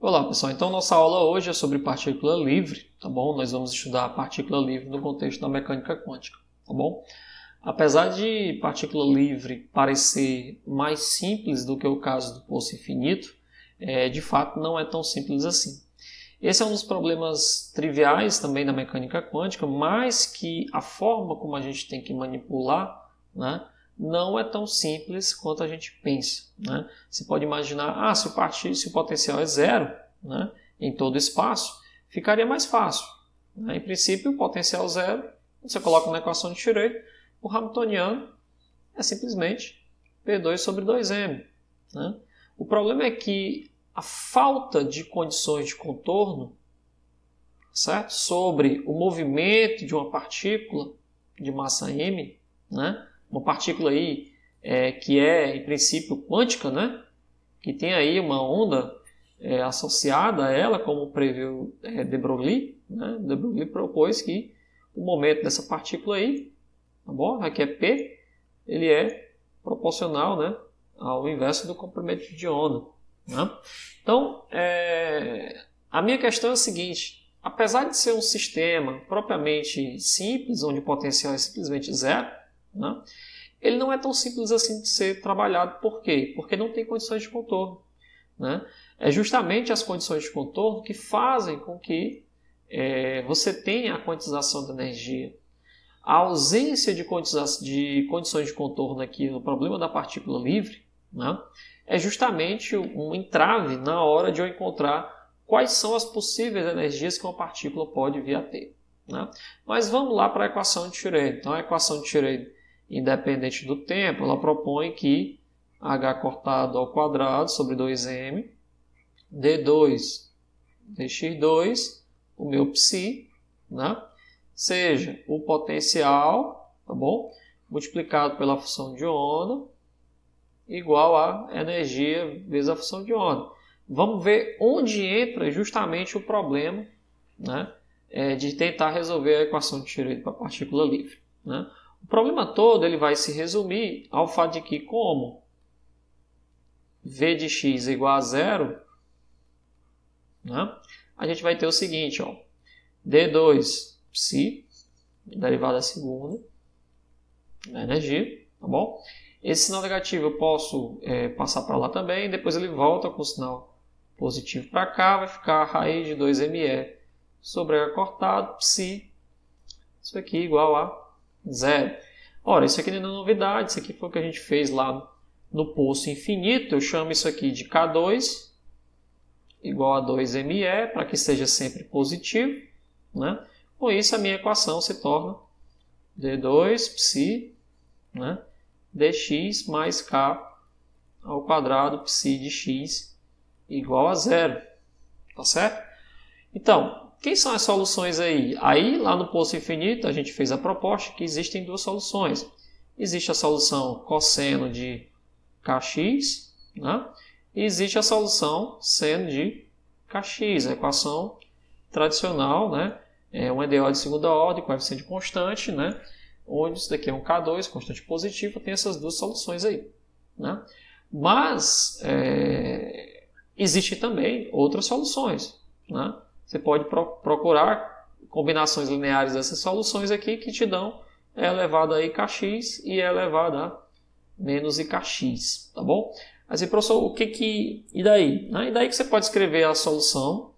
Olá pessoal, então nossa aula hoje é sobre partícula livre, tá bom? Nós vamos estudar a partícula livre no contexto da mecânica quântica, tá bom? Apesar de partícula livre parecer mais simples do que o caso do poço infinito, de fato não é tão simples assim. Esse é um dos problemas triviais também da mecânica quântica, mas que a forma como a gente tem que manipular, né, não é tão simples quanto a gente pensa, né? Você pode imaginar, se o potencial é zero, né, em todo espaço, ficaria mais fácil, né? Em princípio, o potencial zero, você coloca na equação de Schrödinger, o hamiltoniano é simplesmente P2 sobre 2m. Né? O problema é que a falta de condições de contorno, certo, sobre o movimento de uma partícula de massa m, né? Uma partícula aí que é, em princípio, quântica, né? Que tem aí uma onda associada a ela, como previu de Broglie. Né? De Broglie propôs que o momento dessa partícula aí, tá bom? Aqui é P, ele é proporcional, né, ao inverso do comprimento de onda. Né? Então, a minha questão é a seguinte: apesar de ser um sistema propriamente simples, onde o potencial é simplesmente zero, né, ele não é tão simples assim de ser trabalhado. Por quê? Porque não tem condições de contorno. Né? É justamente as condições de contorno que fazem com que você tenha a quantização da energia. A ausência de condições de contorno aqui no problema da partícula livre, né, é justamente um entrave na hora de eu encontrar quais são as possíveis energias que uma partícula pode vir a ter. Né? Mas vamos lá para a equação de Schrödinger. Então, a equação de Schrödinger, independente do tempo, ela propõe que h cortado ao quadrado sobre 2m, d2 dx2, o meu psi, né, seja o potencial, tá bom, multiplicado pela função de onda, igual a energia vezes a função de onda. Vamos ver onde entra justamente o problema, né, de tentar resolver a equação de Schrödinger para a partícula livre. Né? O problema todo ele vai se resumir ao fato de que, como v de x é igual a zero, né, a gente vai ter o seguinte, ó, d2 psi, derivada segunda, da energia, tá bom? Esse sinal negativo eu posso passar para lá também, depois ele volta com o sinal positivo para cá, vai ficar a raiz de 2me sobre h cortado, psi, isso aqui igual a zero. Ora, isso aqui não é novidade, isso aqui foi o que a gente fez lá no poço infinito, eu chamo isso aqui de K2 igual a 2me, para que seja sempre positivo, né? Com isso, a minha equação se torna d2 psi, né, dx mais k ao quadrado psi de x igual a zero. Tá certo? Então, quem são as soluções aí? Aí, lá no poço infinito, a gente fez a proposta que existem duas soluções. Existe a solução cosseno de kx, né? E existe a solução seno de kx, a equação tradicional, né? Um EDO de segunda ordem, coeficiente constante, né? Onde isso daqui é um K2, constante positivo, tem essas duas soluções aí. Né? Mas existem também outras soluções. Né? Você pode procurar combinações lineares dessas soluções aqui que te dão E elevado a IKX e E elevado a menos IKX. Tá bom? Mas, professor, o que e daí? Né? E daí que você pode escrever a solução,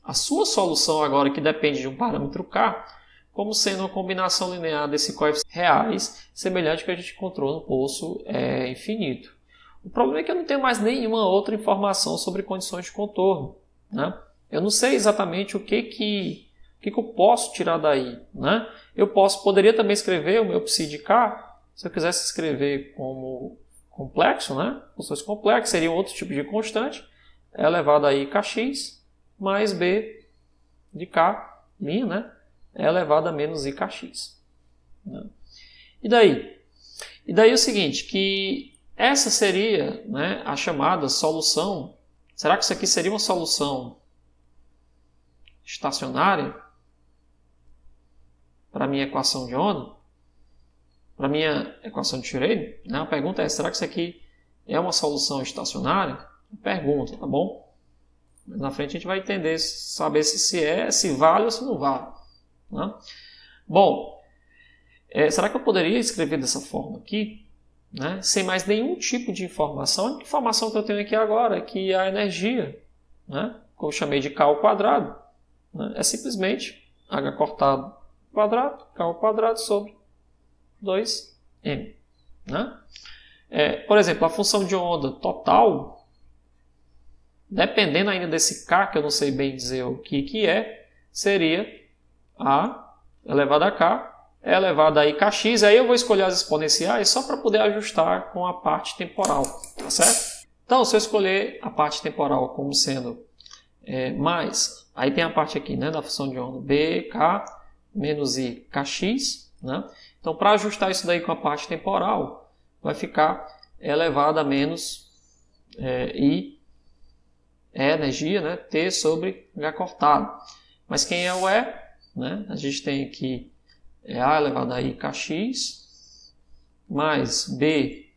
a sua solução agora que depende de um parâmetro K, como sendo uma combinação linear desses coeficientes reais, semelhante ao que a gente encontrou no poço infinito. O problema é que eu não tenho mais nenhuma outra informação sobre condições de contorno. Né? Eu não sei exatamente o que eu posso tirar daí. Né? Poderia também escrever o meu psi de K, se eu quisesse escrever como complexo, né? Funções complexas seriam outro tipo de constante, elevado a IKX, mais B de K, minha, né? É elevado a menos IKX. Né? E daí? E daí é o seguinte, que essa seria, né, a chamada solução. Será que isso aqui seria uma solução estacionária para a minha equação de onda? Para a minha equação de Schrödinger? Né? A pergunta é, será que isso aqui é uma solução estacionária? Pergunta, tá bom? Mas na frente a gente vai entender, saber se vale ou se não vale. Né? Bom, será que eu poderia escrever dessa forma aqui? Né? Sem mais nenhum tipo de informação. A informação que eu tenho aqui agora é que a energia, né? Como eu chamei de K ao quadrado, né? É simplesmente H cortado quadrado, K ao quadrado sobre 2M. Né? Por exemplo, a função de onda total, dependendo ainda desse K, que eu não sei bem dizer o que é, seria A elevado a K elevado a kx. Aí eu vou escolher as exponenciais só para poder ajustar com a parte temporal. Tá certo? Então, se eu escolher a parte temporal como sendo mais, aí tem a parte aqui, né, da função de onda bk menos i kx. Né? Então, para ajustar isso daí com a parte temporal, vai ficar elevado a menos I energia, né, T sobre H cortado. Mas quem é o E? Né? A gente tem aqui A elevado a I kx mais B'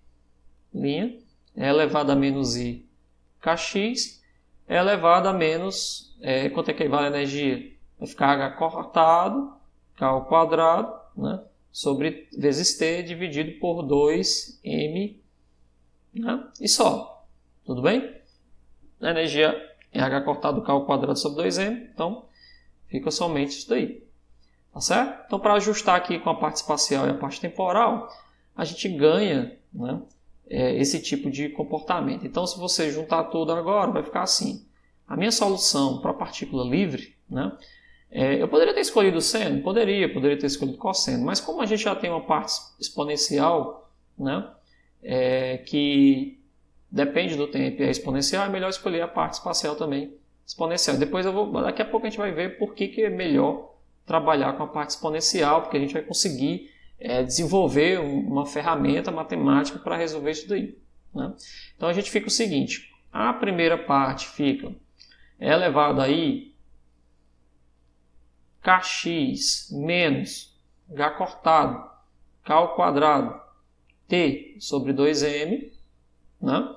E elevado a menos I kx elevado a menos, quanto é que vale a energia? Vai ficar H cortado, K ao quadrado, né, sobre vezes T dividido por 2M, né, e só. Tudo bem? A energia é H cortado K ao quadrado sobre 2M, então fica somente isso daí. Tá certo? Então, para ajustar aqui com a parte espacial e a parte temporal, a gente ganha, né, esse tipo de comportamento. Então, se você juntar tudo agora, vai ficar assim. A minha solução para a partícula livre, né, eu poderia ter escolhido seno? Poderia ter escolhido cosseno. Mas como a gente já tem uma parte exponencial, né, que depende do tempo e é exponencial, é melhor escolher a parte espacial também exponencial. Depois daqui a pouco a gente vai ver por que é melhor trabalhar com a parte exponencial, porque a gente vai conseguir desenvolver uma ferramenta matemática para resolver isso daí. Né? Então a gente fica o seguinte, a primeira parte fica elevado a I kx menos H cortado K ao quadrado T sobre 2M, né?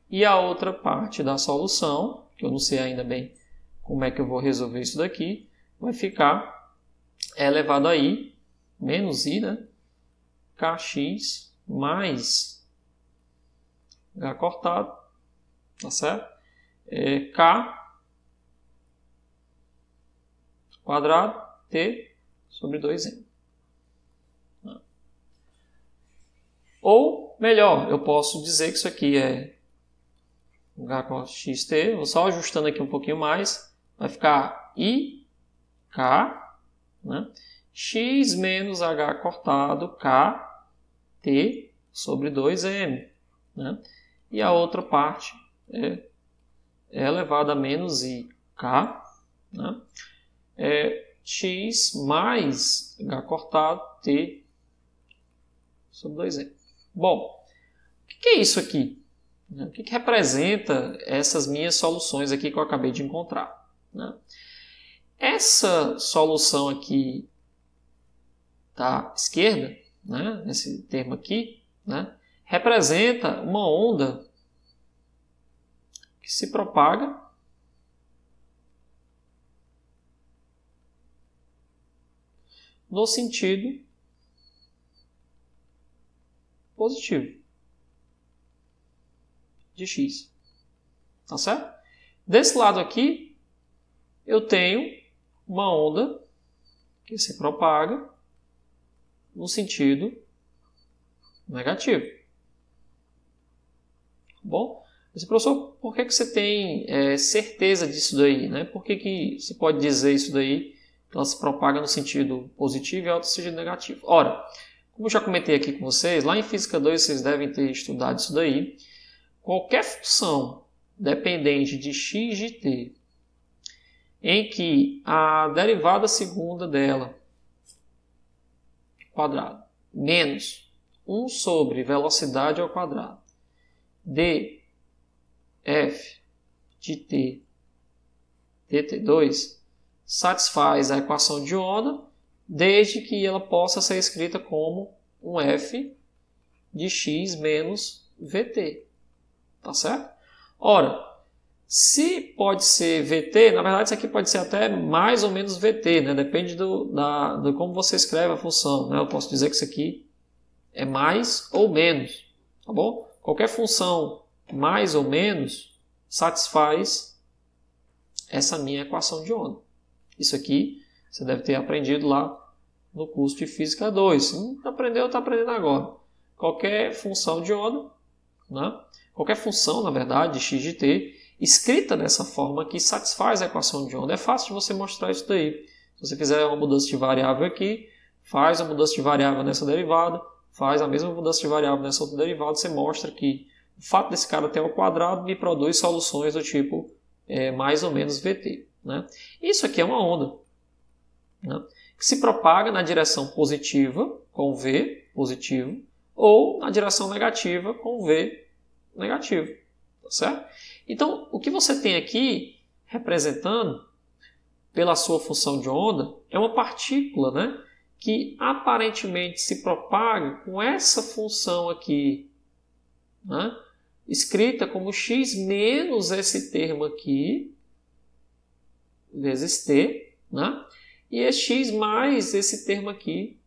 E a outra parte da solução, que eu não sei ainda bem como é que eu vou resolver isso daqui, vai ficar elevado a I menos I, né? Kx mais H cortado, tá certo? K quadrado T sobre 2M. Ou, melhor, eu posso dizer que isso aqui é Hxt, vou só ajustando aqui um pouquinho mais, vai ficar IK, né? X menos H cortado K T sobre 2M. Né? E a outra parte é elevado a menos IK, né? X mais H cortado T sobre 2M. Bom, o que é isso aqui? O que representa essas minhas soluções aqui que eu acabei de encontrar? Né? Essa solução aqui da esquerda, né, esse termo aqui, né, representa uma onda que se propaga no sentido positivo de x. Tá certo? Desse lado aqui, eu tenho uma onda que se propaga no sentido negativo. Bom, mas, professor, por que você tem certeza disso daí? Né? Por que você pode dizer isso daí, que ela se propaga no sentido positivo e a outra no sentido negativo? Ora, como eu já comentei aqui com vocês, lá em Física 2 vocês devem ter estudado isso daí. Qualquer função dependente de x de t, em que a derivada segunda dela, quadrado, menos 1 sobre velocidade ao quadrado, df de t, dt2, satisfaz a equação de onda, desde que ela possa ser escrita como um f de x menos vt. Tá certo? Ora, Se pode ser VT, na verdade isso aqui pode ser até mais ou menos VT, né? Depende do como você escreve a função, né? Eu posso dizer que isso aqui é mais ou menos, tá bom? Qualquer função mais ou menos satisfaz essa minha equação de onda. Isso aqui você deve ter aprendido lá no curso de Física 2. Se não aprendeu, está aprendendo agora. Qualquer função de onda, né? Qualquer função, na verdade, de x de t, escrita dessa forma que satisfaz a equação de onda. É fácil de você mostrar isso daí. Se você fizer uma mudança de variável aqui, faz a mudança de variável nessa derivada, faz a mesma mudança de variável nessa outra derivada, você mostra que o fato desse cara ter ao quadrado me produz soluções do tipo mais ou menos VT. Né? Isso aqui é uma onda, né? Que se propaga na direção positiva, com V positivo, ou na direção negativa, com V negativo. Tá certo? Então, o que você tem aqui, representando pela sua função de onda, é uma partícula, né, que aparentemente se propaga com essa função aqui, né, escrita como x menos esse termo aqui, vezes t, né, e é x mais esse termo aqui,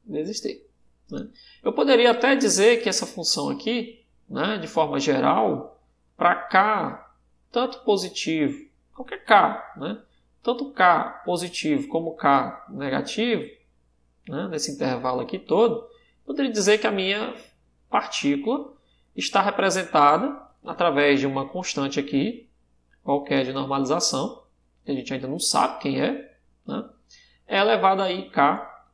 vezes t. Né. Eu poderia até dizer que essa função aqui, né, de forma geral, para k, tanto positivo, qualquer k, né, tanto k positivo como k negativo, né, nesse intervalo aqui todo, poderia dizer que a minha partícula está representada através de uma constante aqui, qualquer de normalização, que a gente ainda não sabe quem é, né, é elevado aí k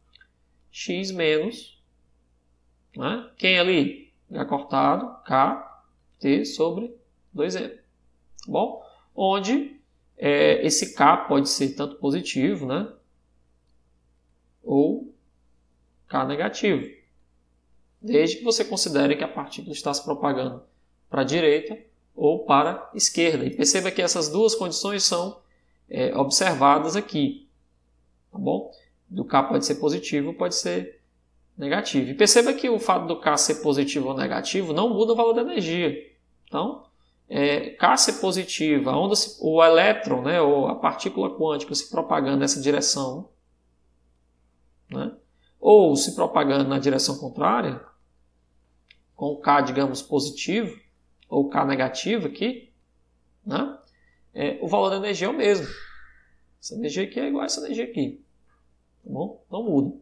x menos, né, quem ali? H cortado, k, t sobre 2m. Tá bom? Onde esse k pode ser tanto positivo, né, ou k negativo. Desde que você considere que a partícula está se propagando para a direita ou para a esquerda. E perceba que essas duas condições são observadas aqui. Tá bom? Do k pode ser positivo, pode ser negativo. E perceba que o fato do K ser positivo ou negativo não muda o valor da energia. Então, K ser positivo, o elétron, né, ou a partícula quântica se propagando nessa direção, né, ou se propagando na direção contrária, com o K, digamos, positivo, ou K negativo aqui, né, o valor da energia é o mesmo. Essa energia aqui é igual a essa energia aqui. Tá bom? Não muda.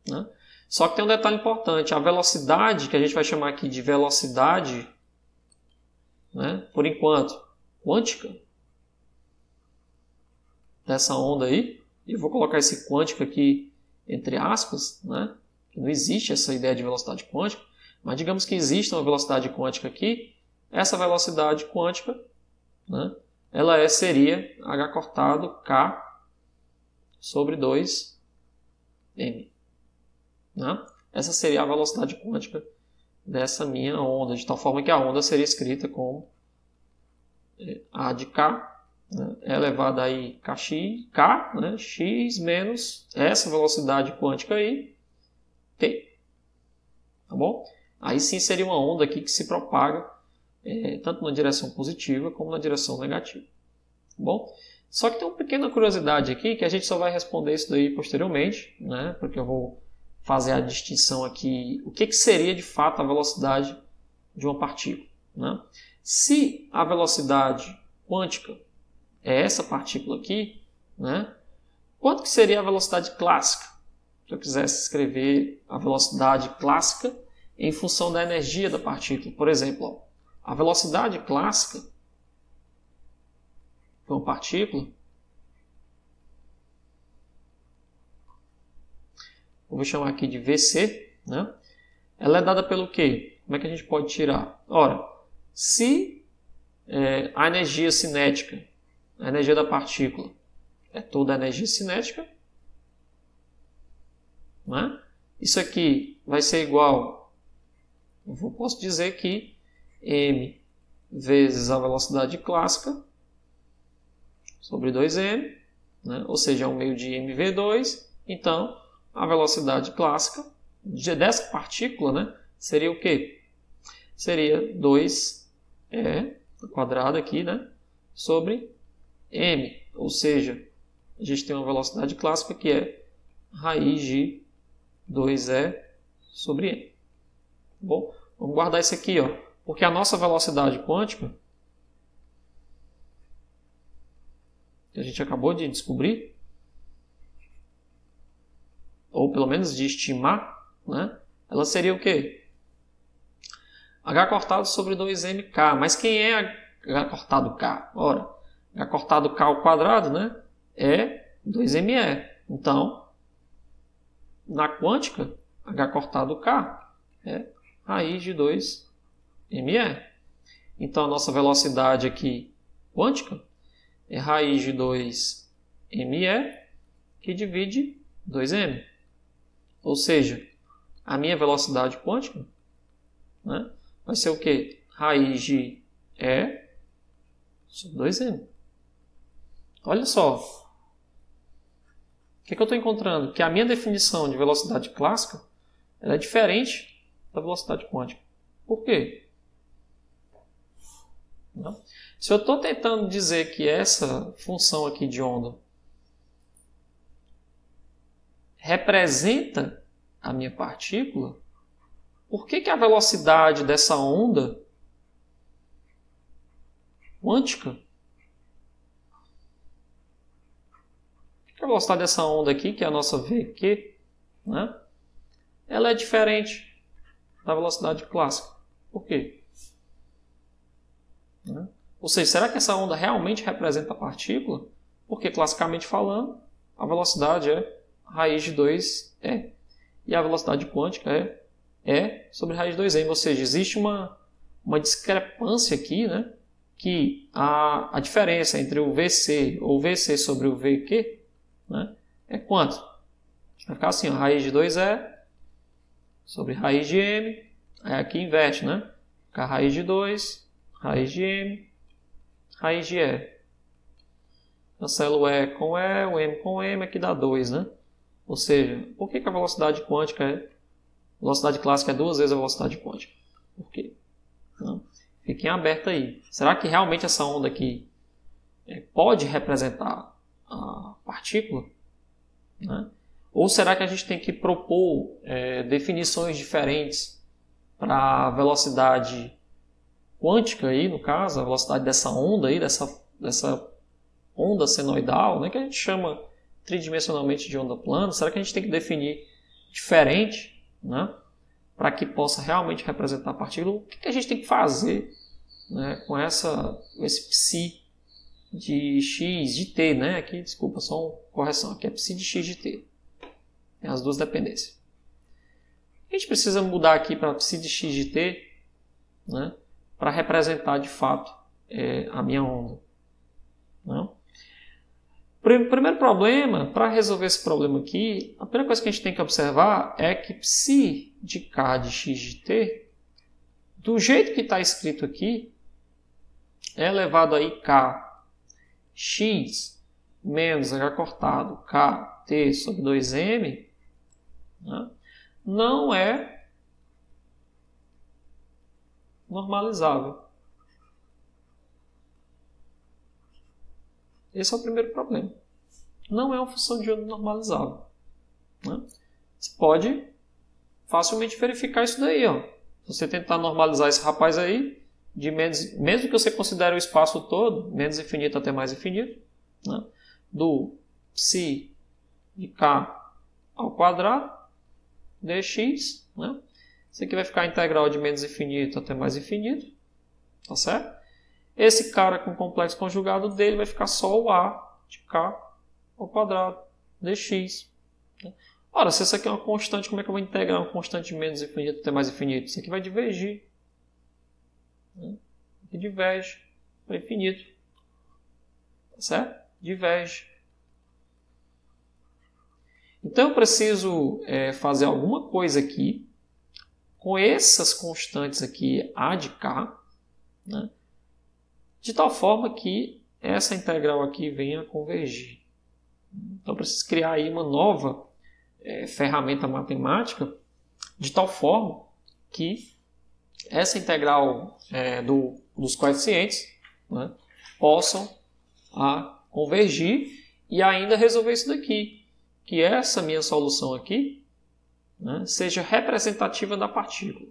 Né? Só que tem um detalhe importante, a velocidade, que a gente vai chamar aqui de velocidade, né, por enquanto, quântica, dessa onda aí, e eu vou colocar esse quântico aqui entre aspas, né, que não existe essa ideia de velocidade quântica, mas digamos que existe uma velocidade quântica aqui, essa velocidade quântica, né, ela seria h cortado k sobre 2m. Né? Essa seria a velocidade quântica dessa minha onda, de tal forma que a onda seria escrita como A de K, né, elevado aí K, né, x menos essa velocidade quântica aí, T. Tá bom? Aí sim seria uma onda aqui que se propaga tanto na direção positiva como na direção negativa. Tá bom? Só que tem uma pequena curiosidade aqui, que a gente só vai responder isso daí posteriormente, né, porque eu vou fazer a distinção aqui, o que seria de fato a velocidade de uma partícula. Né? Se a velocidade quântica é essa partícula aqui, né, quanto que seria a velocidade clássica? Se eu quisesse escrever a velocidade clássica em função da energia da partícula. Por exemplo, ó, a velocidade clássica de uma partícula, vou chamar aqui de VC, né? Ela é dada pelo quê? Como é que a gente pode tirar? Ora, se a energia cinética, a energia da partícula, é toda a energia cinética, né? Isso aqui vai ser igual, eu posso dizer que m vezes a velocidade clássica sobre 2m, né? Ou seja, é um meio de mv2, então a velocidade clássica dessa partícula, né, seria o quê? Seria 2e quadrada aqui, né? Sobre m. Ou seja, a gente tem uma velocidade clássica que é raiz de 2e sobre m. Bom, vamos guardar isso aqui, ó, porque a nossa velocidade quântica, que a gente acabou de descobrir, ou pelo menos de estimar, né, ela seria o quê? H cortado sobre 2mk. Mas quem é H cortado k? Ora, H cortado k ao quadrado, né, é 2me. Então, na quântica, H cortado k é raiz de 2me. Então, a nossa velocidade aqui quântica é raiz de 2me que divide 2m. Ou seja, a minha velocidade quântica, né, vai ser o quê? Raiz de E sobre 2m. Olha só. O que eu estou encontrando? Que a minha definição de velocidade clássica ela é diferente da velocidade quântica. Por quê? Não. Se eu estou tentando dizer que essa função aqui de onda representa a minha partícula, por que a velocidade dessa onda quântica, a velocidade dessa onda aqui, que é a nossa VQ, né, ela é diferente da velocidade clássica? Por quê? Né? Ou seja, será que essa onda realmente representa a partícula? Porque, classicamente falando, a velocidade é raiz de 2e. E a velocidade quântica é E sobre raiz de 2m. Ou seja, existe uma discrepância aqui, né? Que a diferença entre o VC ou VC sobre o VQ, né, é quanto? Vai ficar assim, ó, raiz de 2e sobre raiz de m. Aí aqui inverte, né? Vai ficar raiz de 2, raiz de m, raiz de e. Cancelo o e com e, o m com m, aqui dá 2, né? Ou seja, por que a velocidade quântica a velocidade clássica é 2 vezes a velocidade quântica? Por quê? Não. Fiquem abertos aí. Será que realmente essa onda aqui pode representar a partícula? Né? Ou será que a gente tem que propor definições diferentes para a velocidade quântica, aí, no caso, a velocidade dessa onda, aí, dessa onda senoidal, né, que a gente chama tridimensionalmente de onda plana? Será que a gente tem que definir diferente, né, para que possa realmente representar a partícula? O que a gente tem que fazer, né, com esse psi de x de t, né? Aqui, desculpa, só uma correção, aqui é psi de x de t. Tem as duas dependências. A gente precisa mudar aqui para psi de x de t, né, para representar de fato a minha onda. Não? Primeiro problema, para resolver esse problema aqui, a primeira coisa que a gente tem que observar é que psi de k de x de t, do jeito que está escrito aqui, é elevado a k x menos h cortado k t sobre 2m, né, não é normalizável. Esse é o primeiro problema. Não é uma função de onda normalizável. Né? Você pode facilmente verificar isso daí. Ó. Se você tentar normalizar esse rapaz aí, mesmo que você considere o espaço todo, menos infinito até mais infinito, né, do psi de k ao quadrado dx, né, isso aqui vai ficar a integral de menos infinito até mais infinito, tá certo? Esse cara com o complexo conjugado dele vai ficar só o a de k ao quadrado dx. Ora, se isso aqui é uma constante, como é que eu vou integrar uma constante de menos infinito até mais infinito? Isso aqui vai divergir. Aqui diverge para infinito. Tá certo? Diverge. Então eu preciso fazer alguma coisa aqui com essas constantes aqui, a de k, né, de tal forma que essa integral aqui venha a convergir. Então eu preciso criar aí uma nova ferramenta matemática de tal forma que essa integral do dos coeficientes, né, possam convergir e ainda resolver isso daqui, que essa minha solução aqui, né, seja representativa da partícula.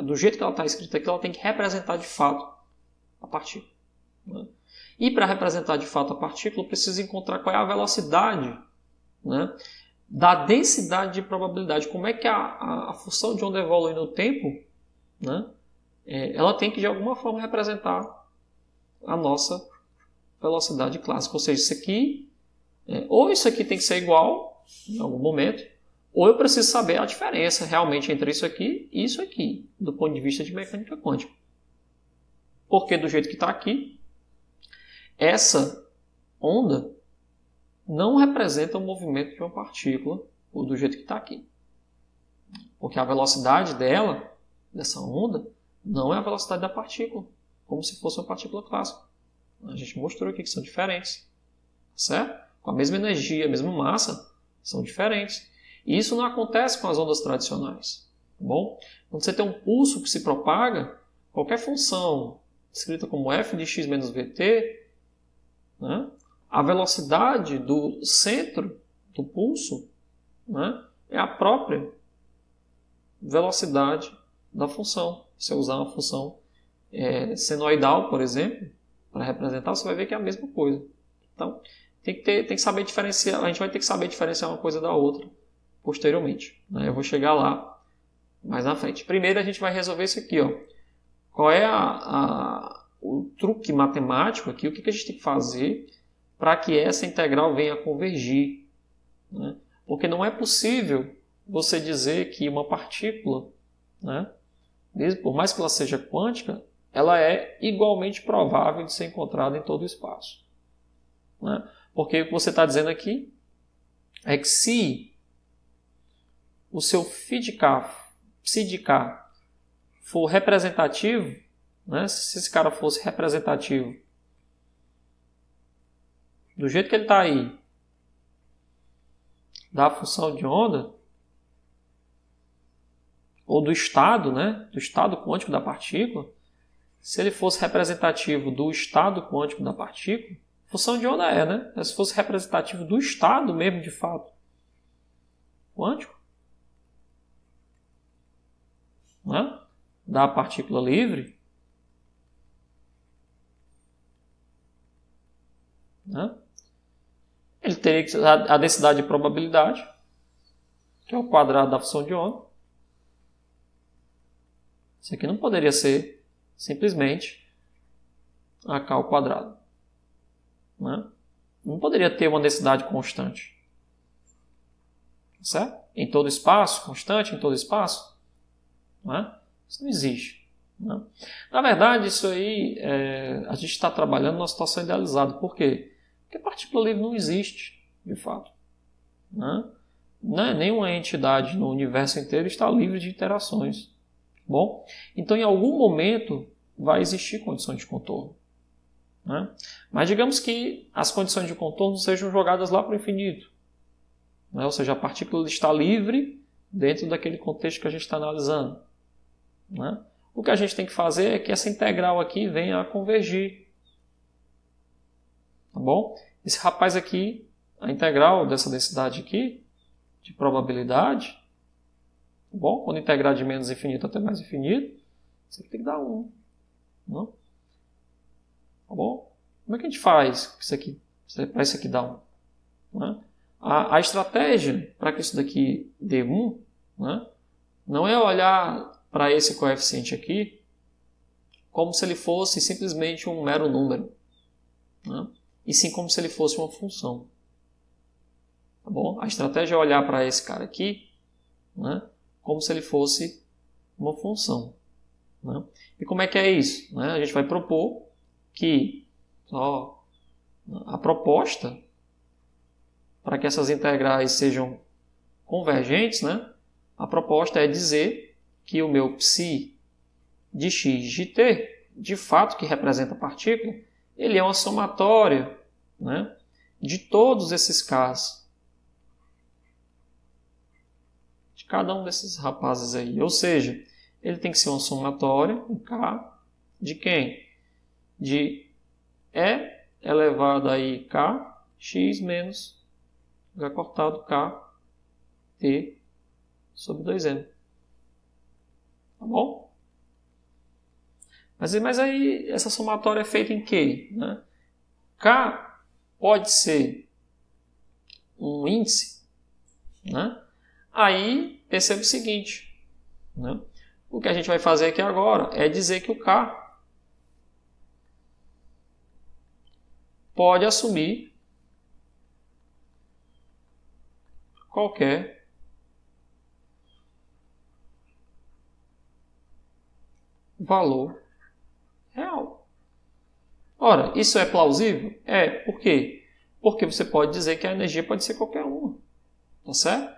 Do jeito que ela está escrita aqui, ela tem que representar de fato a partícula. Né? E para representar de fato a partícula, eu preciso encontrar qual é a velocidade, né, da densidade de probabilidade. Como é que a função de onda evolui no tempo, né, ela tem que de alguma forma representar a nossa velocidade clássica. Ou seja, isso aqui, ou isso aqui tem que ser igual em algum momento, ou eu preciso saber a diferença realmente entre isso aqui e isso aqui, do ponto de vista de mecânica quântica. Porque do jeito que está aqui, essa onda não representa o movimento de uma partícula, ou do jeito que está aqui. Porque a velocidade dela, dessa onda, não é a velocidade da partícula, como se fosse uma partícula clássica. A gente mostrou aqui que são diferentes. Certo? Com a mesma energia, a mesma massa, são diferentes. E isso não acontece com as ondas tradicionais. Tá bom? Quando você tem um pulso que se propaga, qualquer função escrita como f de x menos vt, né, a velocidade do centro do pulso, né, é a própria velocidade da função. Se eu usar uma função senoidal, por exemplo, para representar, você vai ver que é a mesma coisa. Então, tem que saber diferenciar. A gente vai ter que saber diferenciar uma coisa da outra posteriormente. Né? Eu vou chegar lá mais na frente. Primeiro, a gente vai resolver isso aqui. Ó. Qual é o truque matemático aqui? O que a gente tem que fazer para que essa integral venha a convergir? Né? Porque não é possível você dizer que uma partícula, né, por mais que ela seja quântica, ela é igualmente provável de ser encontrada em todo o espaço. Né? Porque o que você está dizendo aqui é que se o seu psi de K for representativo, né? Se esse cara fosse representativo do jeito que ele está aí, da função de onda, ou do estado, né? Do estado quântico da partícula, se ele fosse representativo do estado quântico da partícula, função de onda né? Se fosse representativo do estado mesmo, de fato, quântico, né, da partícula livre, né, ele teria que a densidade de probabilidade, que é o quadrado da função de onda. Isso aqui não poderia ser simplesmente AK ao quadrado. Né? Não poderia ter uma densidade constante. Certo? Em todo espaço, constante em todo espaço. Né? Isso não existe. Né? Na verdade, isso aí, a gente está trabalhando numa situação idealizada. Por quê? Porque a partícula livre não existe, de fato. Né? Nenhuma entidade no universo inteiro está livre de interações. Bom, então, em algum momento, vai existir condições de contorno. Né? Mas digamos que as condições de contorno sejam jogadas lá para o infinito. Né? Ou seja, a partícula está livre dentro daquele contexto que a gente está analisando. Né? O que a gente tem que fazer é que essa integral aqui venha a convergir. Tá bom? Esse rapaz aqui, a integral dessa densidade aqui, de probabilidade, tá bom? Quando integrar de menos infinito até mais infinito, isso aqui tem que dar 1. Não? Tá bom? Como é que a gente faz isso aqui, para isso aqui dar 1? Né? A estratégia para que isso daqui dê 1, né, não é olhar para esse coeficiente aqui como se ele fosse simplesmente um mero número. Né? E sim como se ele fosse uma função. Tá bom? A estratégia é olhar para esse cara aqui, né, como se ele fosse uma função. Né? E como é que é isso? Né? A gente vai propor que a proposta para que essas integrais sejam convergentes, né? A proposta é dizer que o meu psi de x de t, de fato que representa a partícula, ele é uma somatória, né, de todos esses k's. De cada um desses rapazes aí. Ou seja, ele tem que ser uma somatória, um k, de quem? de E elevado a I K, X menos H cortado K, T sobre 2M. Tá bom? Mas aí essa somatória é feita em quê? Né? K pode ser um índice. Né? Aí perceba o seguinte. Né? O que a gente vai fazer aqui agora é dizer que o K pode assumir qualquer valor real. Ora, isso é plausível? É. Por quê? Porque você pode dizer que a energia pode ser qualquer uma. Tá certo?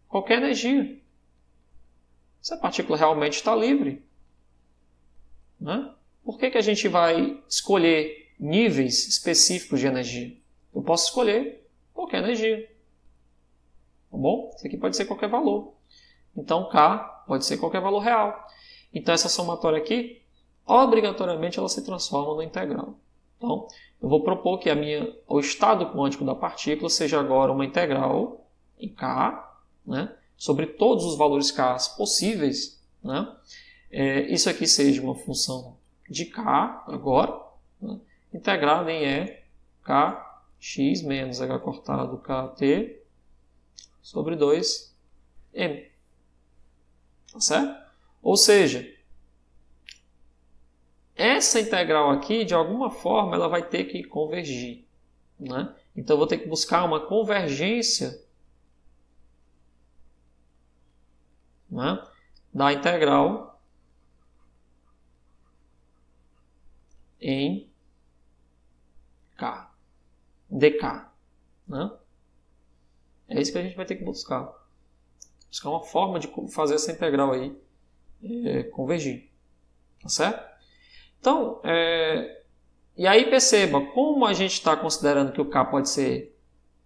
Qualquer energia. Se a partícula realmente está livre, né? Por que a gente vai escolher níveis específicos de energia? Eu posso escolher qualquer energia. Tá bom? Isso aqui pode ser qualquer valor. Então, K pode ser qualquer valor real. Então, essa somatória aqui, obrigatoriamente, ela se transforma no integral. Então, eu vou propor que o estado quântico da partícula seja agora uma integral em K, né, sobre todos os valores K possíveis. Né? Isso aqui seja uma função de K agora, né, integrada em E, K, X menos H cortado KT sobre 2M. Tá certo? Ou seja, essa integral aqui, de alguma forma, ela vai ter que convergir. Né? Então, eu vou ter que buscar uma convergência, né, da integral em K, dk. Né? É isso que a gente vai ter que buscar. Buscar uma forma de fazer essa integral aí convergir. Tá certo? Então, e aí perceba, como a gente está considerando que o K pode ser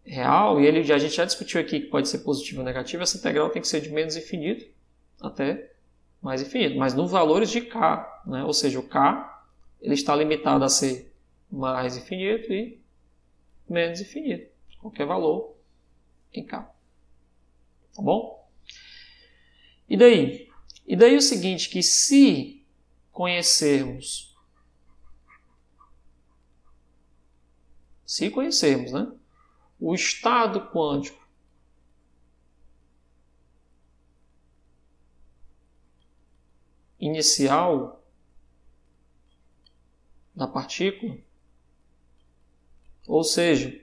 real, e a gente já discutiu aqui que pode ser positivo ou negativo, essa integral tem que ser de menos infinito até mais infinito, mas nos valores de K, né? Ou seja, o K ele está limitado a ser mais infinito e menos infinito, qualquer valor em K. Tá bom? E daí? E daí o seguinte, que se conhecermos, né, o estado quântico inicial da partícula, ou seja,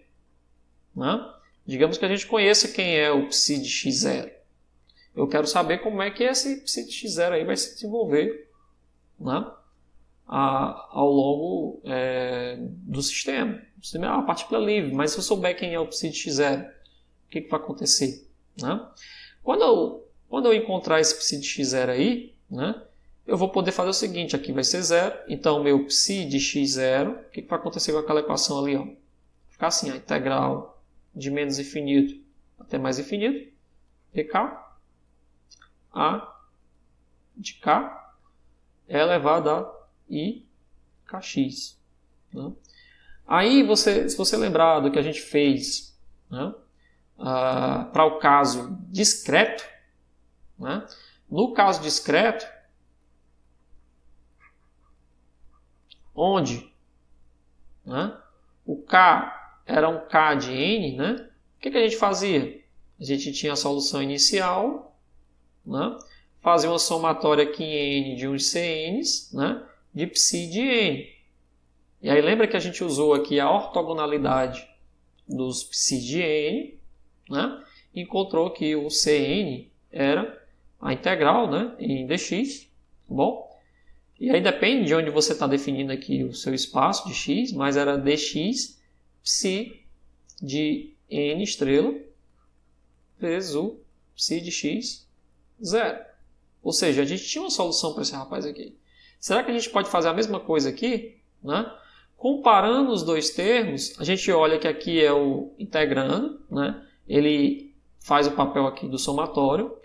né, digamos que a gente conheça quem é o psi de x0. Eu quero saber como é que esse psi de x0 aí vai se desenvolver, né, ao longo do sistema. O sistema é uma partícula livre, mas se eu souber quem é o psi de x0, o que vai acontecer? Né? Quando eu encontrar esse psi de x0 aí, né, eu vou poder fazer o seguinte, aqui vai ser 0, então meu psi de x0, o que vai acontecer com aquela equação ali? Ó? Vai ficar assim, a integral de menos infinito até mais infinito, dk, a de k é elevado a i kx. Né? Aí, se você lembrar do que a gente fez, né, para o caso discreto, né, no caso discreto, onde, né, o K era um K de N, né, o que a gente fazia? A gente tinha a solução inicial, né, fazia uma somatória aqui em N de uns CNs, né, de psi de N. E aí lembra que a gente usou aqui a ortogonalidade dos psi de N, né, e encontrou que o Cn era a integral, né, em dx, tá bom? E aí depende de onde você está definindo aqui o seu espaço de x, mas era dx psi de n estrela vezes o psi de x 0. Ou seja, a gente tinha uma solução para esse rapaz aqui. Será que a gente pode fazer a mesma coisa aqui? Né? Comparando os dois termos, a gente olha que aqui é o integrando, né? Ele faz o papel aqui do somatório.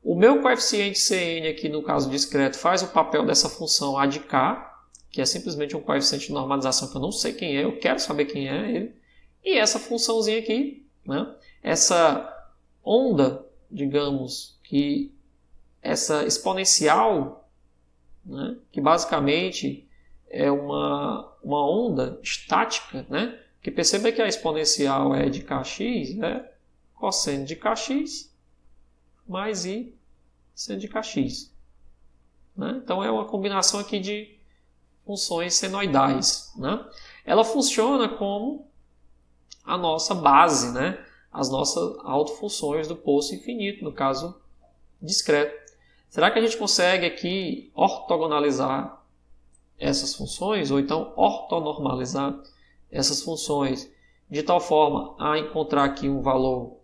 O meu coeficiente Cn aqui no caso discreto faz o papel dessa função a de k, que é simplesmente um coeficiente de normalização que eu não sei quem é, eu quero saber quem é ele, e essa funçãozinha aqui, né? Essa onda, digamos, que essa exponencial, né? Que basicamente é uma onda estática, né? Que perceba que a exponencial é de kx, né? Cosseno de kx mais i seno de kx. Né? Então é uma combinação aqui de funções senoidais. Né? Ela funciona como a nossa base, né? As nossas autofunções do poço infinito, no caso discreto. Será que a gente consegue aqui ortogonalizar essas funções, ou então ortonormalizar essas funções, de tal forma a encontrar aqui um valor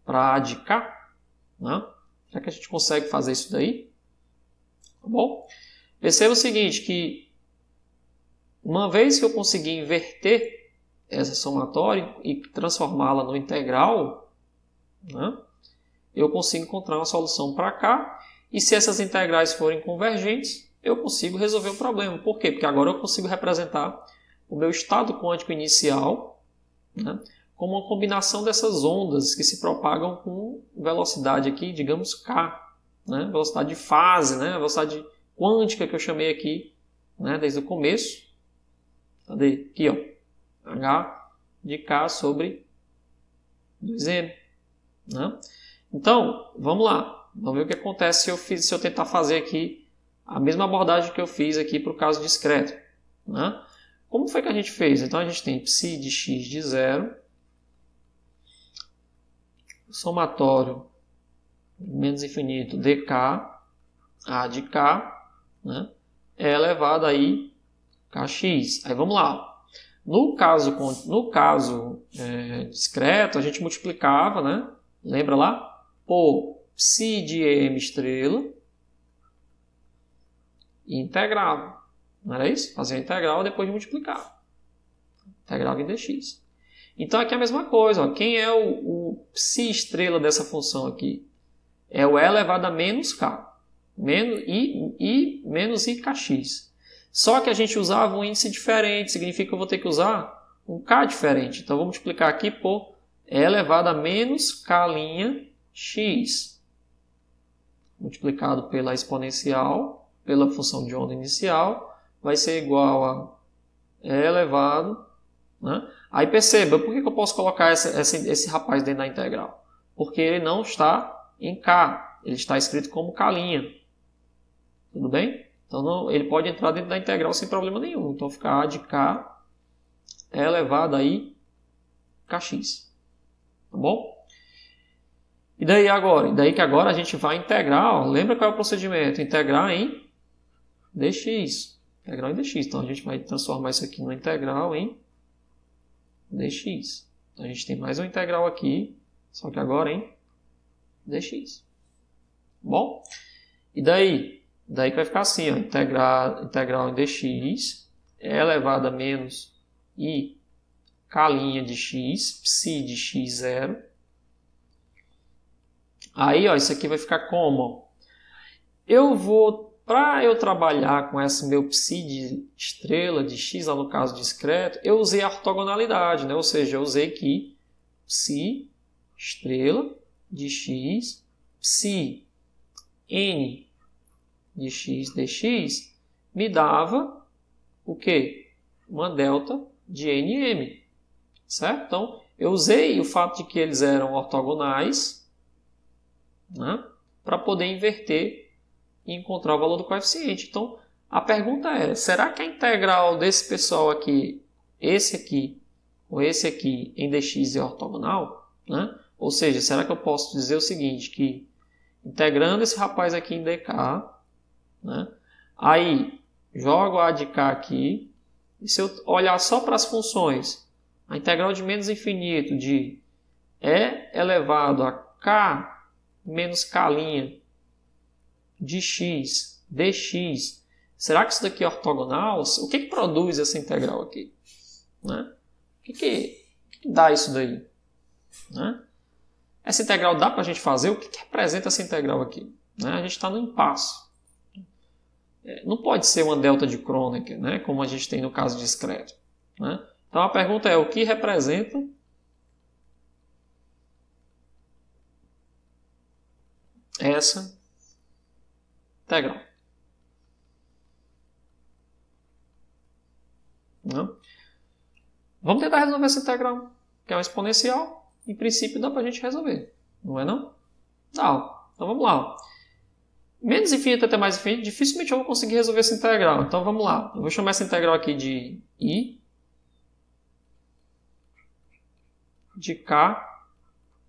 para a de k? Né? Será que a gente consegue fazer isso daí? Tá bom? Perceba o seguinte, que uma vez que eu conseguir inverter essa somatória e transformá-la no integral, né, eu consigo encontrar uma solução para cá, e se essas integrais forem convergentes, eu consigo resolver o problema. Por quê? Porque agora eu consigo representar o meu estado quântico inicial, né, como uma combinação dessas ondas que se propagam com velocidade aqui, digamos, k, né, velocidade de fase, né, a velocidade quântica que eu chamei aqui, né, desde o começo. Cadê? Aqui, ó, h de k sobre 2m. Né? Então, vamos lá. Vamos ver o que acontece se eu tentar fazer aqui a mesma abordagem que eu fiz aqui para o caso discreto. Né? Como foi que a gente fez? Então, a gente tem psi de x de 0, somatório menos infinito dk, a de k, né, é elevado aí kx. Aí vamos lá. No caso discreto, a gente multiplicava, né, lembra lá? Por psi de m estrela e integrava. Não era isso? Fazia a integral depois de multiplicar. Integrava em dx. Então aqui é a mesma coisa. Ó. Quem é o psi estrela dessa função aqui? É o e elevado a menos k. Menos i kx. Só que a gente usava um índice diferente. Significa que eu vou ter que usar um k diferente. Então eu vou multiplicar aqui por e elevado a menos k' x. Multiplicado pela exponencial, pela função de onda inicial, vai ser igual a e elevado. Né? Aí perceba, por que eu posso colocar esse rapaz dentro da integral? Porque ele não está em k, ele está escrito como k'. Tudo bem? Então não, ele pode entrar dentro da integral sem problema nenhum. Então fica a de k é elevado aí kx. Tá bom? E daí agora? E daí que agora a gente vai integrar. Ó, lembra qual é o procedimento? Integrar em dx. Integral em dx. Então a gente vai transformar isso aqui numa integral em dx. Então a gente tem mais uma integral aqui, só que agora em dx. Bom? E daí? Daí que vai ficar assim, ó, integral em dx é elevado a menos i k' de x, psi de x0. Aí, ó, isso aqui vai ficar como? Para eu trabalhar com esse meu psi de estrela de x, lá no caso discreto, eu usei a ortogonalidade, né? Ou seja, eu usei aqui psi estrela de x, psi n de x dx, me dava o quê? Uma delta de nm. Certo? Então, eu usei o fato de que eles eram ortogonais, né, para poder inverter e encontrar o valor do coeficiente. Então, a pergunta era, será que a integral desse pessoal aqui, esse aqui, ou esse aqui, em dx é ortogonal? Né? Ou seja, será que eu posso dizer o seguinte, que integrando esse rapaz aqui em dk, né, aí jogo a de k aqui, e se eu olhar só para as funções, a integral de menos infinito de e elevado a k menos k' de x dx, será que isso daqui é ortogonal? O que produz essa integral aqui? Né? O que dá isso daí? Né? Essa integral dá para a gente fazer? O que representa essa integral aqui? Né? A gente está no impasse. não pode ser uma delta de Kronecker, né? Como a gente tem no caso discreto, né? Então a pergunta é: o que representa essa integral? Não? Vamos tentar resolver essa integral, que é uma exponencial. Em princípio dá para a gente resolver, não é não? Dá. Então vamos lá. Menos infinito até mais infinito, dificilmente eu vou conseguir resolver essa integral. Então vamos lá. Eu vou chamar essa integral aqui de I de K,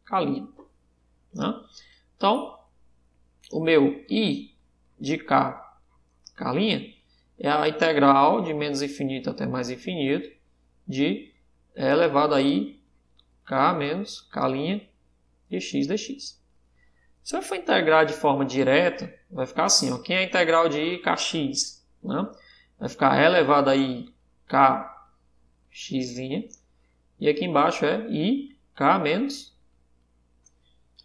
K'. Né? Então, o meu I de K, K' é a integral de menos infinito até mais infinito de E elevado a I, K menos K' de x dx. Se eu for integrar de forma direta, vai ficar assim, ó. Quem é a integral de I, Kx? Né? Vai ficar E elevado a I, Kx'. E aqui embaixo é I, K menos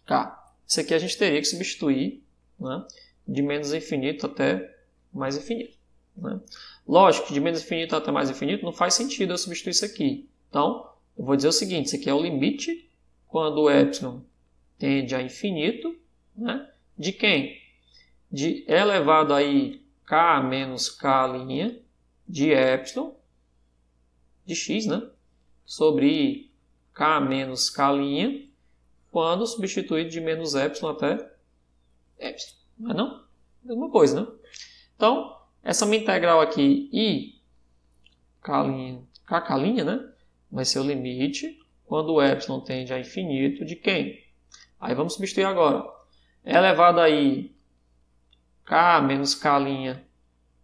K. Isso aqui a gente teria que substituir, né, de menos infinito até mais infinito. Né? Lógico que de menos infinito até mais infinito não faz sentido eu substituir isso aqui. Então, eu vou dizer o seguinte, isso aqui é o limite quando o epsilon tende a infinito, né, de quem? De E elevado a I, K menos K' de epsilon de x, né, sobre I, K menos K' quando substituído de menos epsilon até epsilon. Não é não? Mesma coisa, né? Então, essa minha integral aqui, I, K', né? Vai ser o limite quando o epsilon tende a infinito de quem? Aí vamos substituir agora. E elevado a I, K menos K'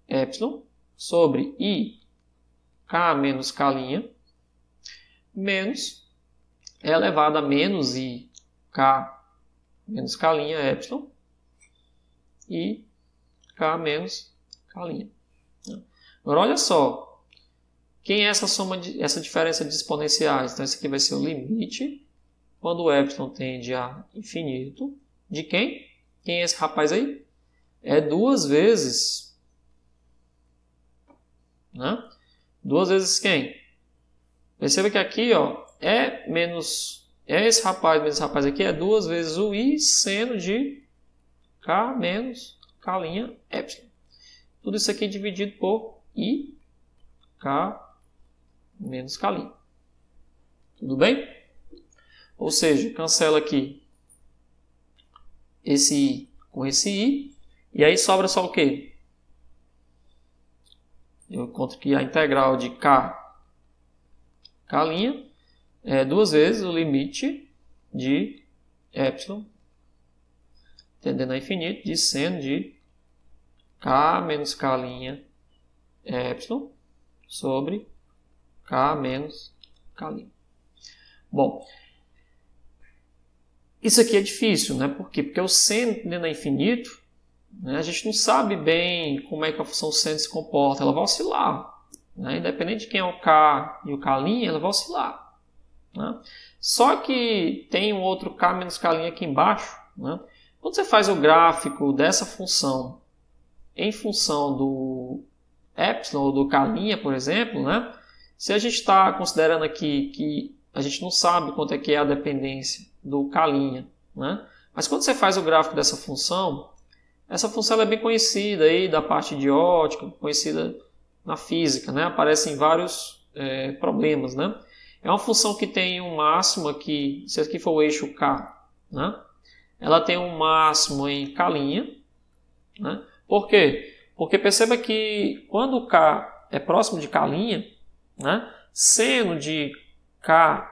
epsilon sobre I, K menos K' menos E elevado a menos I, K menos K' epsilon e K menos K'. Agora olha só, quem é essa soma essa diferença de exponenciais? Então esse aqui vai ser o limite quando o epsilon tende a infinito de quem? Quem é esse rapaz aí? É duas vezes, né? Duas vezes quem? Perceba que aqui, ó, esse rapaz aqui é duas vezes o I seno de K menos K' epsilon. Tudo isso aqui dividido por I, K menos K'. Tudo bem? Ou seja, cancela aqui esse I com esse I. E aí sobra só o quê? Eu encontro que a integral de K é duas vezes o limite de epsilon tendendo a infinito de seno de K menos K' epsilon sobre K menos K'. Bom, isso aqui é difícil, né? Por quê? Porque o seno tendendo a infinito, né, a gente não sabe bem como é que a função seno se comporta. Ela vai oscilar. Né? Independente de quem é o K e o K', ela vai oscilar. Né? Só que tem um outro K menos K' aqui embaixo. Né? Quando você faz o gráfico dessa função em função do epsilon ou do K', por exemplo, né? Se a gente está considerando aqui que a gente não sabe quanto é que é a dependência do K', né? Mas quando você faz o gráfico dessa função, essa função é bem conhecida aí da parte de ótica, conhecida na física, né? Aparecem vários problemas, né? É uma função que tem um máximo aqui, se aqui for o eixo K, né? Ela tem um máximo em K', né? Por quê? Porque perceba que quando o K é próximo de K', né? Seno de K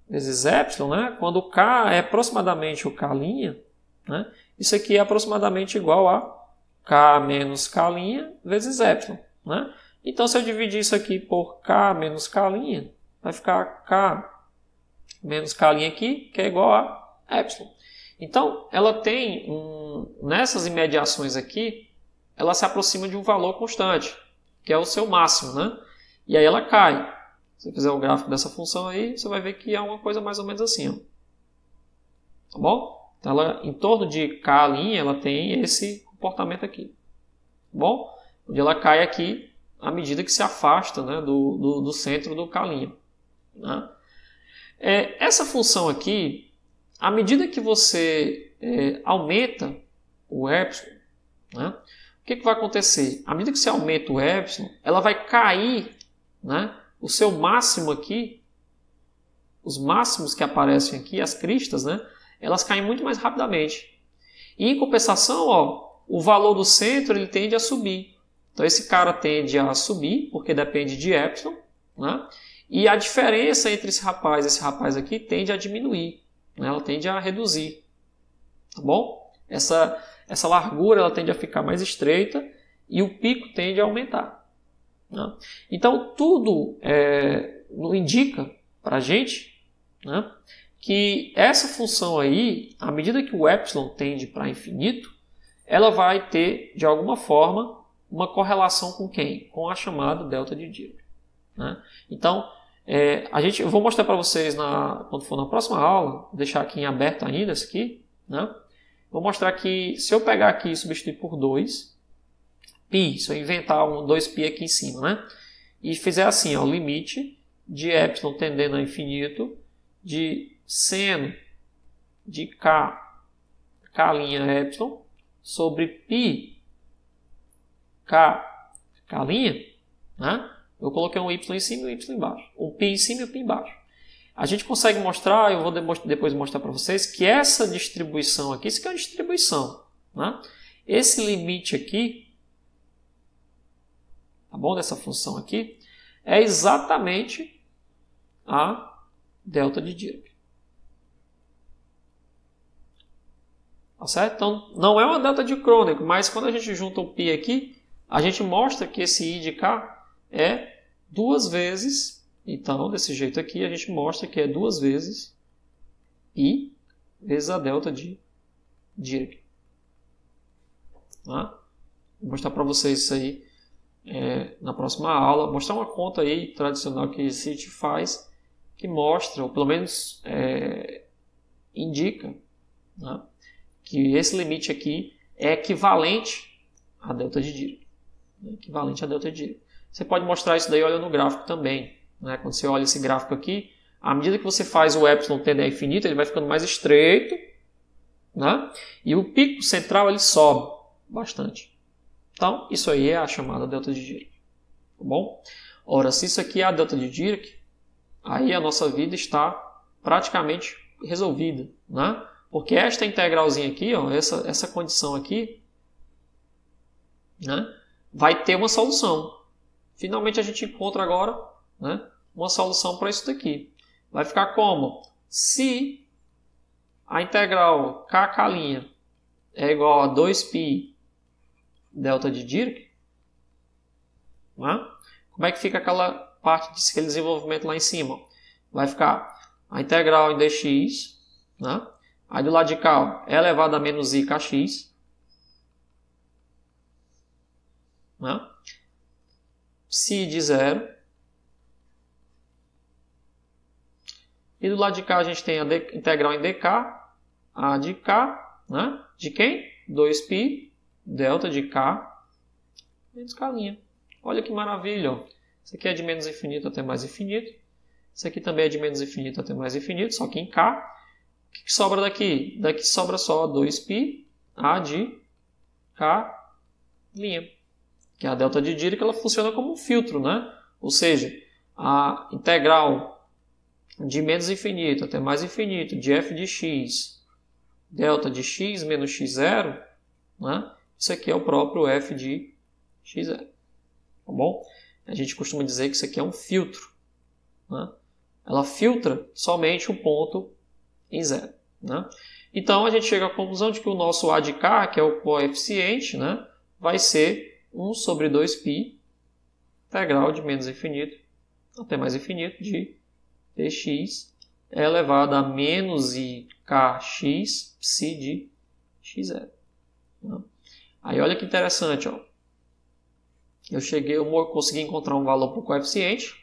vezes epsilon, né? Quando o K é aproximadamente o K', né? Isso aqui é aproximadamente igual a K menos K' vezes epsilon, né? Então, se eu dividir isso aqui por K menos K', vai ficar K menos K' aqui, que é igual a epsilon. Então, ela tem nessas imediações aqui, ela se aproxima de um valor constante, que é o seu máximo, né? E aí ela cai. Se você fizer o gráfico dessa função aí, você vai ver que é uma coisa mais ou menos assim, ó. Tá bom? Então, ela, em torno de K', ela tem esse comportamento aqui. bom? Onde ela cai aqui à medida que se afasta, né, do centro do K'. Né? Essa função aqui, à medida que você aumenta o epsilon, né, o que vai acontecer? À medida que você aumenta o epsilon, ela vai cair, né, o seu máximo aqui, os máximos que aparecem aqui, as cristas, né, elas caem muito mais rapidamente. E em compensação, ó, o valor do centro ele tende a subir. Então esse cara tende a subir, porque depende de epsilon, né? E a diferença entre esse rapaz aqui tende a diminuir, né? Ela tende a reduzir. Tá bom? Essa largura ela tende a ficar mais estreita e o pico tende a aumentar. Né? Então tudo indica para a gente, né, que essa função aí, à medida que o epsilon tende para infinito, ela vai ter, de alguma forma, uma correlação com quem? Com a chamada delta de Dirac. Né? Então, eu vou mostrar para vocês quando for na próxima aula, vou deixar aqui em aberto ainda isso aqui. Né? Vou mostrar que se eu pegar aqui e substituir por 2, π, se eu inventar 2π aqui em cima, né? E fizer assim, ó, o limite de epsilon tendendo a infinito de seno de K' epsilon sobre π K', né? Eu coloquei um y em cima e um y embaixo. Um π em cima e um π embaixo. A gente consegue mostrar, eu vou depois mostrar para vocês, que essa distribuição aqui, isso aqui é uma distribuição. Né? Esse limite aqui, tá bom? Dessa função aqui, é exatamente a delta de Dirac. Tá certo? Então, não é uma delta de Kronecker, mas quando a gente junta o π aqui, a gente mostra que esse I de K é 2 vezes, então, desse jeito aqui, a gente mostra que é 2 vezes I vezes a delta de Dirac. Tá? Vou mostrar para vocês isso aí na próxima aula. Mostrar uma conta aí tradicional que a gente faz, que mostra, ou pelo menos indica, né, que esse limite aqui é equivalente à delta de Dirac. Equivalente à delta de Dirac. Você pode mostrar isso daí olhando no gráfico também. Né? Quando você olha esse gráfico aqui, à medida que você faz o epsilon tender a infinito, ele vai ficando mais estreito, né? E o pico central ele sobe bastante. Então, isso aí é a chamada delta de Dirac. Tá bom? Ora, se isso aqui é a delta de Dirac, aí a nossa vida está praticamente resolvida. Né? Porque esta integralzinha aqui, ó, essa condição aqui, né, vai ter uma solução. Finalmente a gente encontra agora, né, uma solução para isso daqui. Vai ficar como? Se a integral K' é igual a 2π delta de Dirac, né, como é que fica aquela parte daquele desenvolvimento lá em cima? Vai ficar a integral em dx, né, aí do lado de cá, ó, é elevado a menos i kx, né? Psi de 0. E do lado de cá a gente tem a integral em dk, a de k, né? De quem? 2π delta de k menos k'. Olha que maravilha, ó. Isso aqui é de menos infinito até mais infinito. Isso aqui também é de menos infinito até mais infinito, só que em k. O que sobra daqui? Daqui sobra só 2π a de k'. Que a delta de Dirac ela funciona como um filtro, né? Ou seja, a integral de menos infinito até mais infinito de f de x, delta de x menos x0, né? Isso aqui é o próprio f de x0. Tá bom? A gente costuma dizer que isso aqui é um filtro. Né? Ela filtra somente o ponto em 0. Né? Então, a gente chega à conclusão de que o nosso a de k, que é o coeficiente, né, vai ser 1 sobre 2π, integral de menos infinito até mais infinito de dx elevado a menos i kx psi de x0. Aí olha que interessante, ó. Eu consegui encontrar um valor para o coeficiente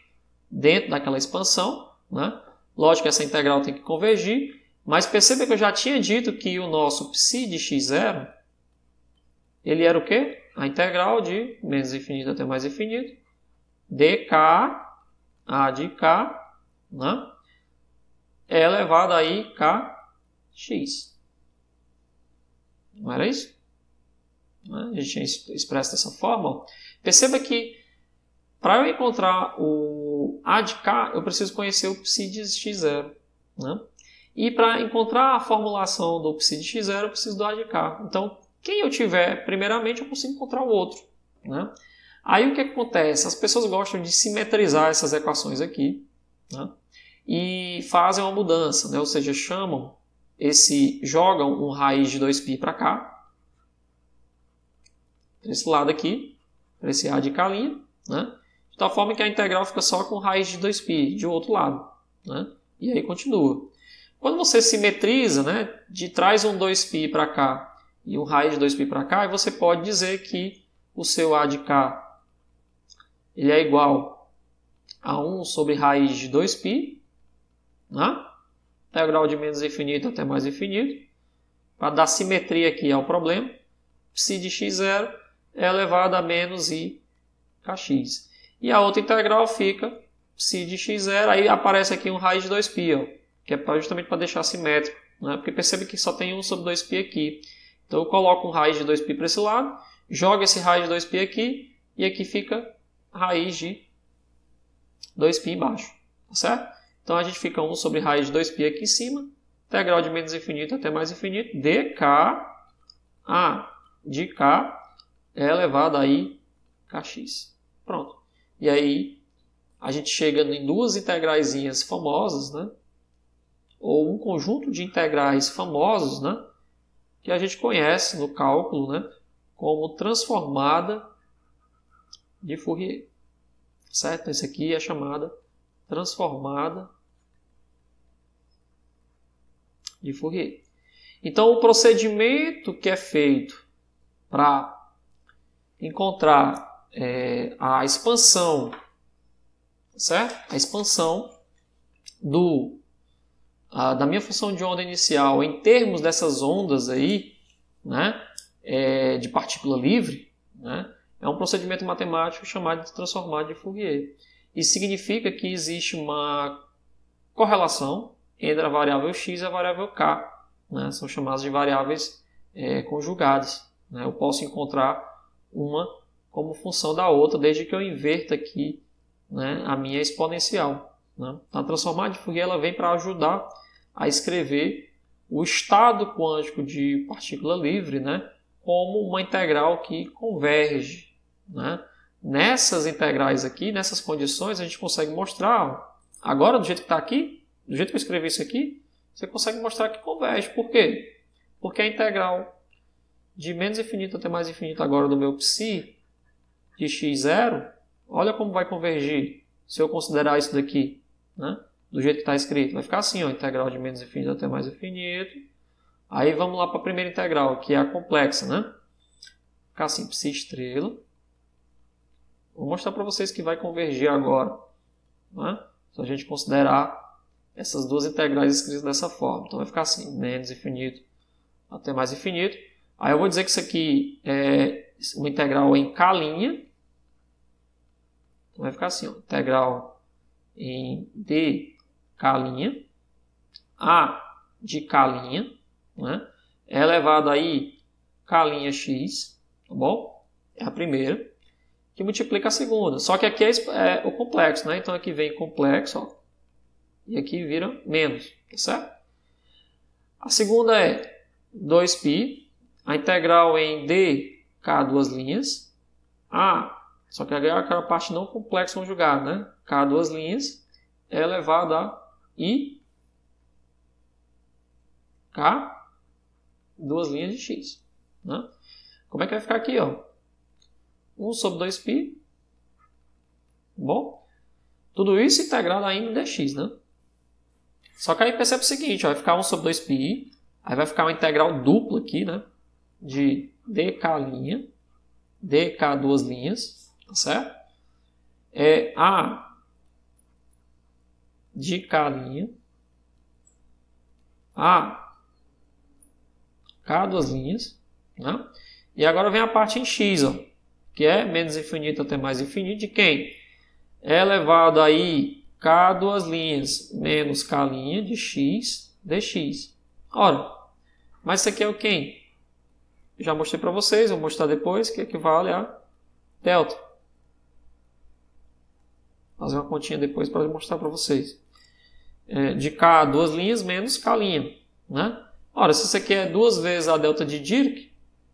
dentro daquela expansão, né? Lógico que essa integral tem que convergir, mas perceba que eu já tinha dito que o nosso psi de x0 ele era o quê? a integral de menos infinito até mais infinito, dk, a de k, né, é elevado aí kx. Não era isso? A gente tinha expresso dessa forma. Perceba que para eu encontrar o a de k, eu preciso conhecer o psi de x0. Né? E para encontrar a formulação do psi de x0, eu preciso do a de k. Então, quem eu tiver, primeiramente, eu consigo encontrar o outro. Né? Aí o que acontece? As pessoas gostam de simetrizar essas equações aqui, né? E fazem uma mudança, né? Ou seja, jogam um raiz de 2π para cá, para esse lado aqui, para esse a de k', né? De tal forma que a integral fica só com raiz de 2π de outro lado, né? E aí continua. Quando você simetriza, né, traz um 2π para cá e um raiz de 2π para cá, você pode dizer que o seu a de k ele é igual a 1 sobre raiz de 2π, né? Integral de menos infinito até mais infinito. Para dar simetria aqui ao problema, psi de x0 é elevado a menos i kx. E a outra integral fica psi de x0, aí aparece aqui um raiz de 2π, ó, que é justamente para deixar simétrico, né? Porque percebe que só tem 1 sobre 2π aqui. Então eu coloco um raiz de 2π para esse lado, jogo esse raiz de 2π aqui, e aqui fica raiz de 2π embaixo, tá certo? Então a gente fica 1 sobre raiz de 2π aqui em cima, integral de menos infinito até mais infinito, dk a de k é elevado a i kx. Pronto. E aí a gente chega em duas integraizinhas famosas, né? Ou um conjunto de integrais famosos, né? Que a gente conhece no cálculo, né? Como transformada de Fourier. Certo? Esse aqui é chamada transformada de Fourier. Então, o procedimento que é feito para encontrar a expansão, certo? A expansão da minha função de onda inicial em termos dessas ondas aí, né, de partícula livre, né, é um procedimento matemático chamado de transformada de Fourier. Isso significa que existe uma correlação entre a variável x e a variável k, né? São chamadas de variáveis conjugadas, né? Eu posso encontrar uma como função da outra, desde que eu inverta aqui, né, a minha exponencial. Né? A transformada de Fourier ela vem para ajudar a escrever o estado quântico de partícula livre, né, como uma integral que converge. Né? Nessas integrais aqui, nessas condições, a gente consegue mostrar, agora do jeito que está aqui, do jeito que eu escrevi isso aqui, você consegue mostrar que converge. Por quê? Porque a integral de menos infinito até mais infinito agora do meu psi de x0, olha como vai convergir se eu considerar isso daqui, né? Do jeito que está escrito. Vai ficar assim, ó, integral de menos infinito até mais infinito. Aí vamos lá para a primeira integral, que é a complexa, né? Vai ficar assim, psi estrela. Vou mostrar para vocês que vai convergir agora, né? Se a gente considerar essas duas integrais escritas dessa forma. Então vai ficar assim, menos infinito até mais infinito. Aí eu vou dizer que isso aqui é uma integral em k'. Então vai ficar assim, ó, integral em dk', a de k', né, é elevado aí k'x, tá bom? É a primeira, que multiplica a segunda. Só que aqui é o complexo, né? Então aqui vem complexo, ó, e aqui vira menos, tá certo? A segunda é 2π, a integral em dk duas linhas, só que agora aquela parte não complexa conjugada, né? K duas linhas é elevado a i k duas linhas de x. Né? Como é que vai ficar aqui? Ó? 1 sobre 2π. Bom, tudo isso integrado ainda em dx. Né? Só que aí percebe o seguinte, ó, vai ficar 1 sobre 2π, aí vai ficar uma integral dupla aqui, né? De dk', dk duas linhas, tá certo? É a de k', a k duas linhas, né? E agora vem a parte em x, ó, que é menos infinito até mais infinito de quem? É elevado aí k duas linhas menos k' de x dx. Ora, mas isso aqui é o quem? Já mostrei para vocês, vou mostrar depois, que equivale a delta. Vou fazer uma continha depois para mostrar para vocês. De k duas linhas menos k', né? Ora, se isso aqui é duas vezes a delta de Dirac,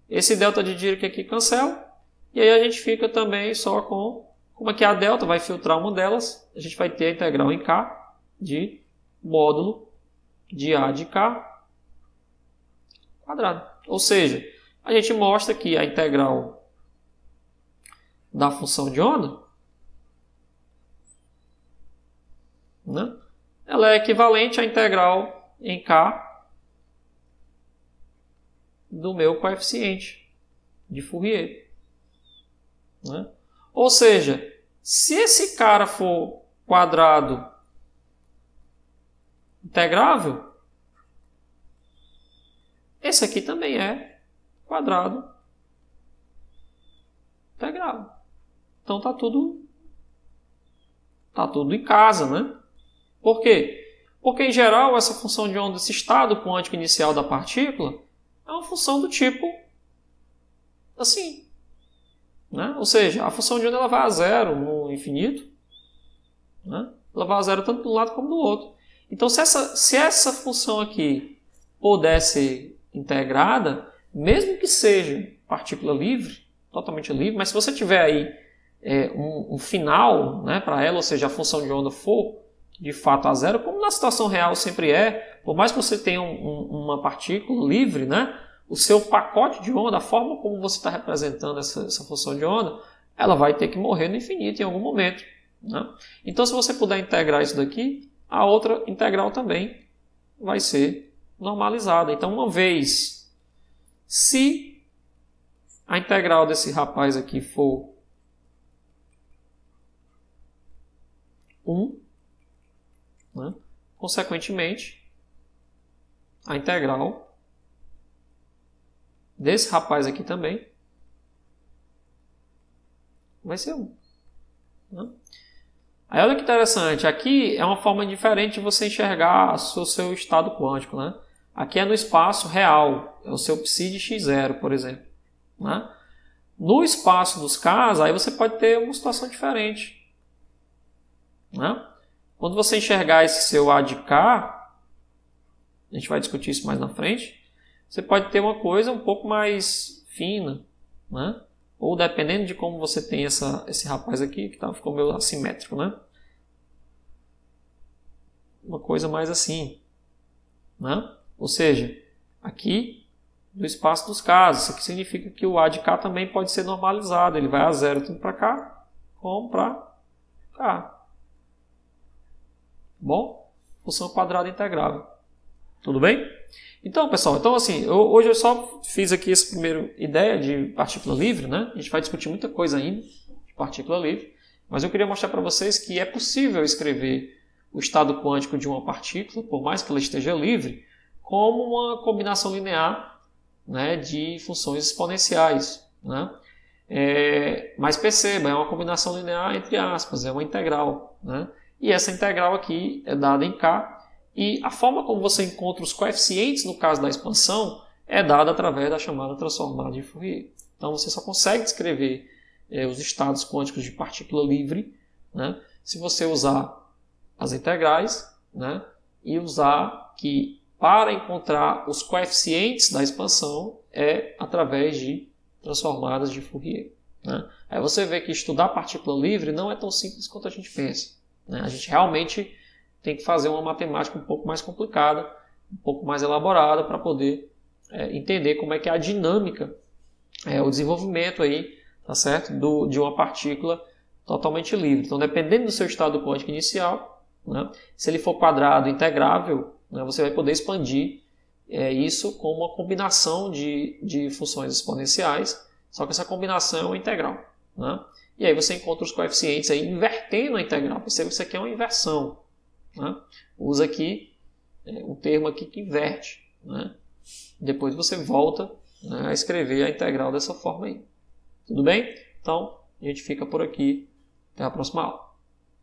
esse delta de Dirac aqui cancela, e aí a gente fica também só com, como aqui a delta vai filtrar uma delas, a gente vai ter a integral em k de módulo de a de k quadrado. Ou seja, a gente mostra que a integral da função de onda, né, ela é equivalente à integral em k do meu coeficiente de Fourier. Né? Ou seja, se esse cara for quadrado integrável, esse aqui também é quadrado integrável. Então tá tudo em casa, né? Por quê? Porque em geral essa função de onda, esse estado quântico inicial da partícula, é uma função do tipo assim, né? Ou seja, a função de onda ela vai a zero no infinito, né? Ela vai a zero tanto de um lado como do outro. Então, se essa função aqui puder ser integrada, mesmo que seja partícula livre, totalmente livre, mas se você tiver aí um final, né, para ela, ou seja, a função de onda for de fato a zero, como na situação real sempre é, por mais que você tenha uma partícula livre, né, o seu pacote de onda, a forma como você está representando essa função de onda, ela vai ter que morrer no infinito em algum momento. Né? Então, se você puder integrar isso daqui, a outra integral também vai ser normalizada. Então, uma vez, se a integral desse rapaz aqui for 1, né? Consequentemente, a integral desse rapaz aqui também vai ser 1. Né? Aí olha que interessante, aqui é uma forma diferente de você enxergar o seu estado quântico. Né? Aqui é no espaço real, é o seu psi de x0, por exemplo. Né? No espaço dos Ks, aí você pode ter uma situação diferente. Né? Quando você enxergar esse seu A de K, a gente vai discutir isso mais na frente, você pode ter uma coisa um pouco mais fina, né? Ou dependendo de como você tem esse rapaz aqui, que ficou meio assimétrico, né? Uma coisa mais assim, né? Ou seja, aqui no espaço dos casos, isso aqui significa que o A de K também pode ser normalizado, ele vai a zero tanto para cá como para cá. Bom, função quadrada integrável. Tudo bem? Então, pessoal, assim, hoje eu só fiz aqui essa primeira ideia de partícula livre, né? A gente vai discutir muita coisa ainda de partícula livre, mas eu queria mostrar para vocês que é possível escrever o estado quântico de uma partícula, por mais que ela esteja livre, como uma combinação linear, né, de funções exponenciais, né? Mas perceba, é uma combinação linear entre aspas, é uma integral, né? E essa integral aqui é dada em K, e a forma como você encontra os coeficientes no caso da expansão é dada através da chamada transformada de Fourier. Então você só consegue descrever os estados quânticos de partícula livre, né, se você usar as integrais, né, e usar que para encontrar os coeficientes da expansão é através de transformadas de Fourier. Né. Aí você vê que estudar partícula livre não é tão simples quanto a gente pensa. A gente realmente tem que fazer uma matemática um pouco mais complicada, um pouco mais elaborada para poder entender como é que é a dinâmica, o desenvolvimento aí, tá certo? De uma partícula totalmente livre. Então, dependendo do seu estado quântico inicial, né, se ele for quadrado integrável, né, você vai poder expandir isso com uma combinação de funções exponenciais, só que essa combinação é uma integral. Né? E aí você encontra os coeficientes aí invertendo a integral. Perceba que isso aqui é uma inversão. Né? Usa aqui um termo aqui que inverte. Né? Depois você volta né, a escrever a integral dessa forma aí. Tudo bem? Então, a gente fica por aqui. Até a próxima aula.